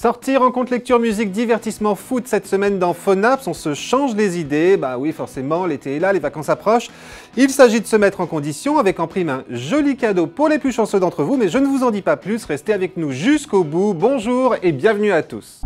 Sortir, rencontre, lecture, musique, divertissement, foot cette semaine dans Phonaps, on se change les idées. Bah oui, forcément, l'été est là, les vacances approchent. Il s'agit de se mettre en condition avec en prime un joli cadeau pour les plus chanceux d'entre vous, mais je ne vous en dis pas plus, restez avec nous jusqu'au bout. Bonjour et bienvenue à tous.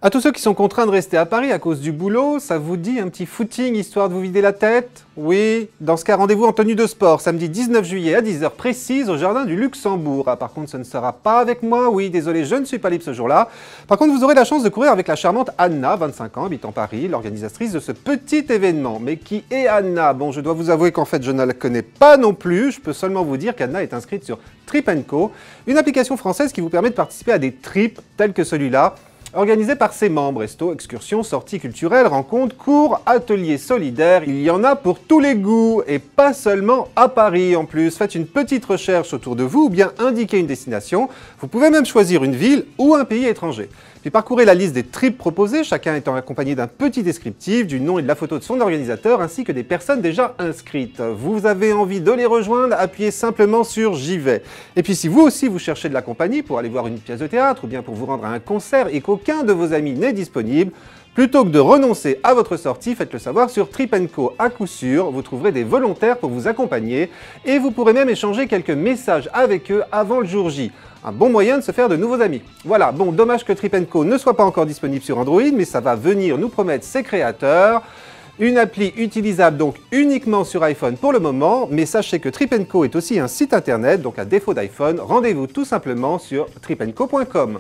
À tous ceux qui sont contraints de rester à Paris à cause du boulot, ça vous dit un petit footing histoire de vous vider la tête? Oui, dans ce cas, rendez-vous en tenue de sport, samedi 19 juillet à 10h précise au Jardin du Luxembourg. Ah, par contre, ce ne sera pas avec moi, oui, désolé, je ne suis pas libre ce jour-là. Par contre, vous aurez la chance de courir avec la charmante Anna, 25 ans, habitant Paris, l'organisatrice de ce petit événement. Mais qui est Anna? Bon, je dois vous avouer qu'en fait, je ne la connais pas non plus. Je peux seulement vous dire qu'Anna est inscrite sur Trip & Co, une application française qui vous permet de participer à des trips tels que celui-là, organisé par ses membres, restos, excursions, sorties culturelles, rencontres, cours, ateliers solidaires, il y en a pour tous les goûts, et pas seulement à Paris en plus. Faites une petite recherche autour de vous ou bien indiquez une destination. Vous pouvez même choisir une ville ou un pays étranger. Puis parcourez la liste des trips proposés, chacun étant accompagné d'un petit descriptif, du nom et de la photo de son organisateur, ainsi que des personnes déjà inscrites. Vous avez envie de les rejoindre, appuyez simplement sur « J'y vais ». Et puis si vous aussi vous cherchez de la compagnie pour aller voir une pièce de théâtre ou bien pour vous rendre à un concert et qu'aucun de vos amis n'est disponible, plutôt que de renoncer à votre sortie, faites-le savoir sur Trip & Co. À coup sûr, vous trouverez des volontaires pour vous accompagner et vous pourrez même échanger quelques messages avec eux avant le jour J. Un bon moyen de se faire de nouveaux amis. Voilà, bon, dommage que Trip & Co ne soit pas encore disponible sur Android, mais ça va venir, nous promettre ses créateurs. Une appli utilisable donc uniquement sur iPhone pour le moment, mais sachez que Trip & Co est aussi un site internet, donc à défaut d'iPhone, rendez-vous tout simplement sur tripandco.com.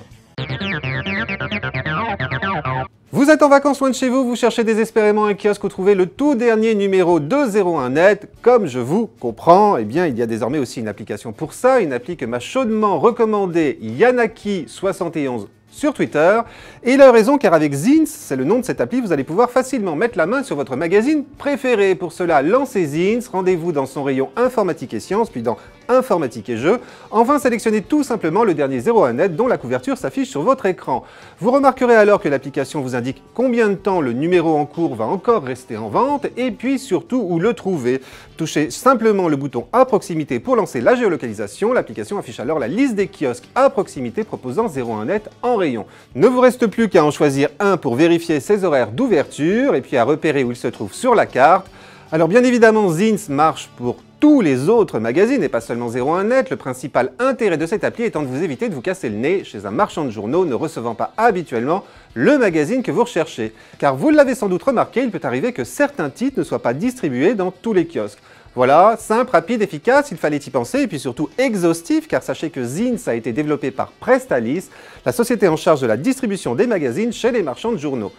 Vous êtes en vacances loin de chez vous, vous cherchez désespérément un kiosque où trouver le tout dernier numéro de 01net, comme je vous comprends, eh bien il y a désormais aussi une application pour ça, une appli que m'a chaudement recommandée Yanaki71 sur Twitter, et il a raison car avec Zins, c'est le nom de cette appli, vous allez pouvoir facilement mettre la main sur votre magazine préféré. Pour cela, lancez Zins, rendez-vous dans son rayon informatique et sciences, puis dans informatique et jeux. Enfin, sélectionnez tout simplement le dernier 01net dont la couverture s'affiche sur votre écran. Vous remarquerez alors que l'application vous indique combien de temps le numéro en cours va encore rester en vente, et puis surtout où le trouver. Touchez simplement le bouton à proximité pour lancer la géolocalisation, l'application affiche alors la liste des kiosques à proximité proposant 01net en rayon. Ne vous reste plus qu'à en choisir un pour vérifier ses horaires d'ouverture et puis à repérer où il se trouve sur la carte. Alors bien évidemment, Zins marche pour tous les autres magazines et pas seulement 01net. Le principal intérêt de cette appli étant de vous éviter de vous casser le nez chez un marchand de journaux ne recevant pas habituellement le magazine que vous recherchez. Car vous l'avez sans doute remarqué, il peut arriver que certains titres ne soient pas distribués dans tous les kiosques. Voilà, simple, rapide, efficace, il fallait y penser, et puis surtout exhaustif, car sachez que Zins a été développé par Prestalis, la société en charge de la distribution des magazines chez les marchands de journaux.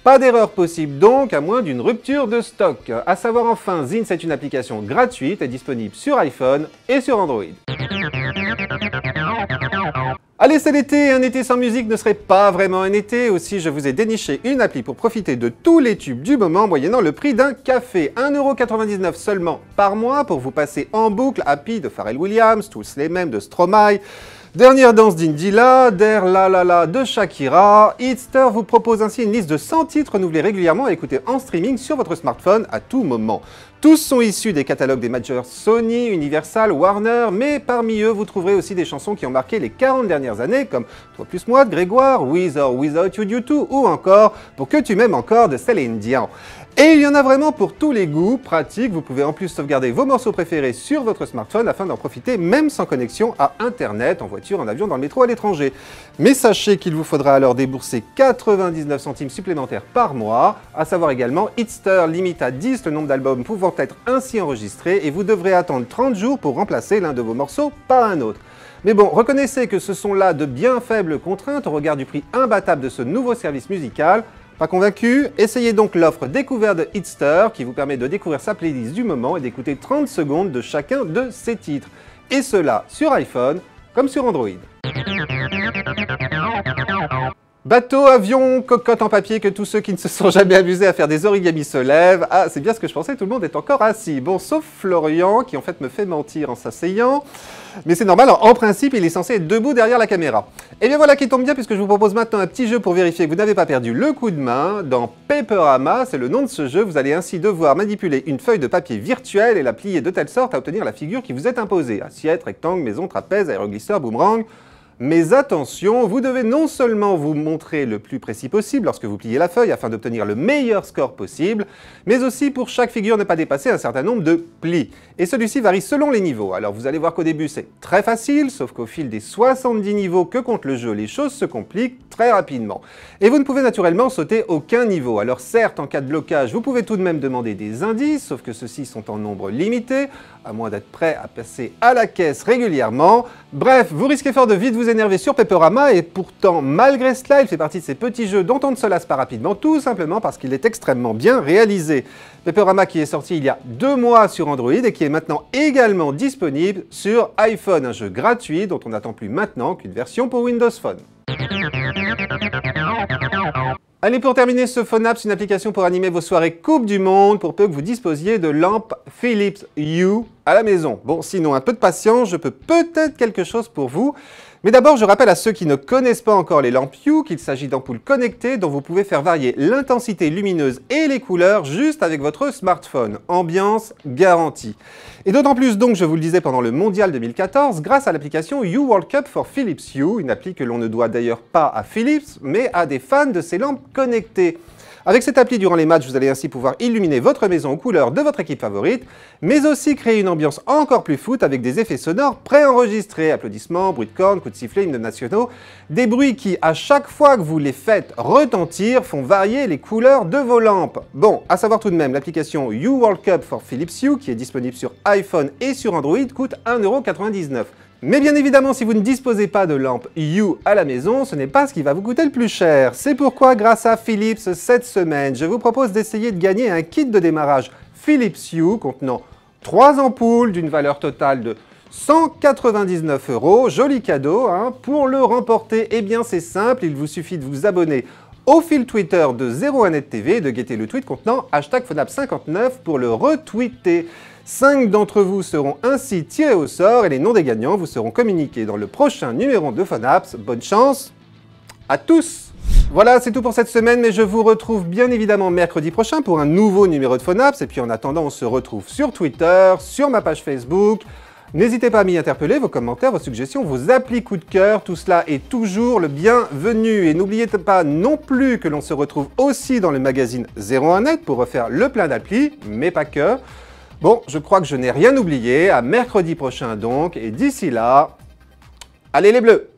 Pas d'erreur possible donc, à moins d'une rupture de stock. À savoir enfin, Zins est une application gratuite et disponible sur iPhone et sur Android. Allez, c'est l'été, un été sans musique ne serait pas vraiment un été. Aussi, je vous ai déniché une appli pour profiter de tous les tubes du moment, moyennant le prix d'un café. 1,99 € seulement par mois pour vous passer en boucle Happy de Pharrell Williams, tous les mêmes de Stromae, Dernière danse d'Indila, Der La La La de Shakira. Hitster vous propose ainsi une liste de 100 titres renouvelés régulièrement à écouter en streaming sur votre smartphone à tout moment. Tous sont issus des catalogues des majors Sony, Universal, Warner, mais parmi eux, vous trouverez aussi des chansons qui ont marqué les 40 dernières années, comme Toi plus moi de Grégoire, With or Without You du tout, ou encore Pour que tu m'aimes encore de Céline Dion. Et il y en a vraiment pour tous les goûts, pratique, vous pouvez en plus sauvegarder vos morceaux préférés sur votre smartphone afin d'en profiter même sans connexion à internet, en voiture, en avion, dans le métro, à l'étranger. Mais sachez qu'il vous faudra alors débourser 99 centimes supplémentaires par mois, à savoir également Hitster limite à 10 le nombre d'albums pouvant être ainsi enregistrés et vous devrez attendre 30 jours pour remplacer l'un de vos morceaux par un autre. Mais bon, reconnaissez que ce sont là de bien faibles contraintes au regard du prix imbattable de ce nouveau service musical. Pas convaincu? Essayez donc l'offre découverte de Hitster qui vous permet de découvrir sa playlist du moment et d'écouter 30 secondes de chacun de ses titres. Et cela sur iPhone comme sur Android. Bateau, avion, cocotte en papier, que tous ceux qui ne se sont jamais amusés à faire des origamis se lèvent. Ah, c'est bien ce que je pensais, tout le monde est encore assis. Bon, sauf Florian, qui en fait me fait mentir en s'asseyant. Mais c'est normal, en principe, il est censé être debout derrière la caméra. Et bien voilà qui tombe bien, puisque je vous propose maintenant un petit jeu pour vérifier que vous n'avez pas perdu le coup de main. Dans Paperama, c'est le nom de ce jeu, vous allez ainsi devoir manipuler une feuille de papier virtuelle et la plier de telle sorte à obtenir la figure qui vous est imposée. Assiette, rectangle, maison, trapèze, aéroglisseur, boomerang. Mais attention, vous devez non seulement vous montrer le plus précis possible lorsque vous pliez la feuille afin d'obtenir le meilleur score possible, mais aussi pour chaque figure ne pas dépasser un certain nombre de plis. Et celui-ci varie selon les niveaux. Alors vous allez voir qu'au début c'est très facile, sauf qu'au fil des 70 niveaux que compte le jeu, les choses se compliquent très rapidement. Et vous ne pouvez naturellement sauter aucun niveau. Alors certes, en cas de blocage, vous pouvez tout de même demander des indices, sauf que ceux-ci sont en nombre limité, à moins d'être prêt à passer à la caisse régulièrement. Bref, vous risquez fort de vite vous énerver sur Paperama, et pourtant, malgré cela, il fait partie de ces petits jeux dont on ne se lasse pas rapidement, tout simplement parce qu'il est extrêmement bien réalisé. Paperama qui est sorti il y a 2 mois sur Android et qui est maintenant également disponible sur iPhone, un jeu gratuit dont on n'attend plus maintenant qu'une version pour Windows Phone. Allez, pour terminer ce Phone Apps, une application pour animer vos soirées Coupe du Monde, pour peu que vous disposiez de lampes Philips Hue à la maison. Bon, sinon, un peu de patience, je peux peut-être quelque chose pour vous. Mais d'abord, je rappelle à ceux qui ne connaissent pas encore les lampes Hue qu'il s'agit d'ampoules connectées dont vous pouvez faire varier l'intensité lumineuse et les couleurs juste avec votre smartphone. Ambiance garantie. Et d'autant plus donc, je vous le disais pendant le Mondial 2014, grâce à l'application Hue World Cup for Philips Hue, une appli que l'on ne doit d'ailleurs pas à Philips, mais à des fans de ces lampes connectées. Avec cette appli, durant les matchs, vous allez ainsi pouvoir illuminer votre maison aux couleurs de votre équipe favorite, mais aussi créer une ambiance encore plus foot avec des effets sonores préenregistrés, applaudissements, bruits de cornes, coups de sifflet, hymnes nationaux, des bruits qui, à chaque fois que vous les faites retentir, font varier les couleurs de vos lampes. Bon, à savoir tout de même, l'application Hue World Cup for Philips Hue, qui est disponible sur iPhone et sur Android, coûte 1,99 €. Mais bien évidemment, si vous ne disposez pas de lampe Hue à la maison, ce n'est pas ce qui va vous coûter le plus cher. C'est pourquoi, grâce à Philips, cette semaine, je vous propose d'essayer de gagner un kit de démarrage Philips Hue contenant 3 ampoules d'une valeur totale de 199 €. Joli cadeau, hein. Pour le remporter, eh bien c'est simple, il vous suffit de vous abonner au fil Twitter de 01net.tv et de guetter le tweet contenant #PhoneApp59 pour le retweeter. 5 d'entre vous seront ainsi tirés au sort et les noms des gagnants vous seront communiqués dans le prochain numéro de Phone Apps. Bonne chance à tous! Voilà, c'est tout pour cette semaine, mais je vous retrouve bien évidemment mercredi prochain pour un nouveau numéro de Phone Apps. Et puis en attendant, on se retrouve sur Twitter, sur ma page Facebook. N'hésitez pas à m'y interpeller, vos commentaires, vos suggestions, vos applis coup de cœur, tout cela est toujours le bienvenu. Et n'oubliez pas non plus que l'on se retrouve aussi dans le magazine 01net pour refaire le plein d'applis, mais pas que. Bon, je crois que je n'ai rien oublié, à mercredi prochain donc, et d'ici là, allez les bleus!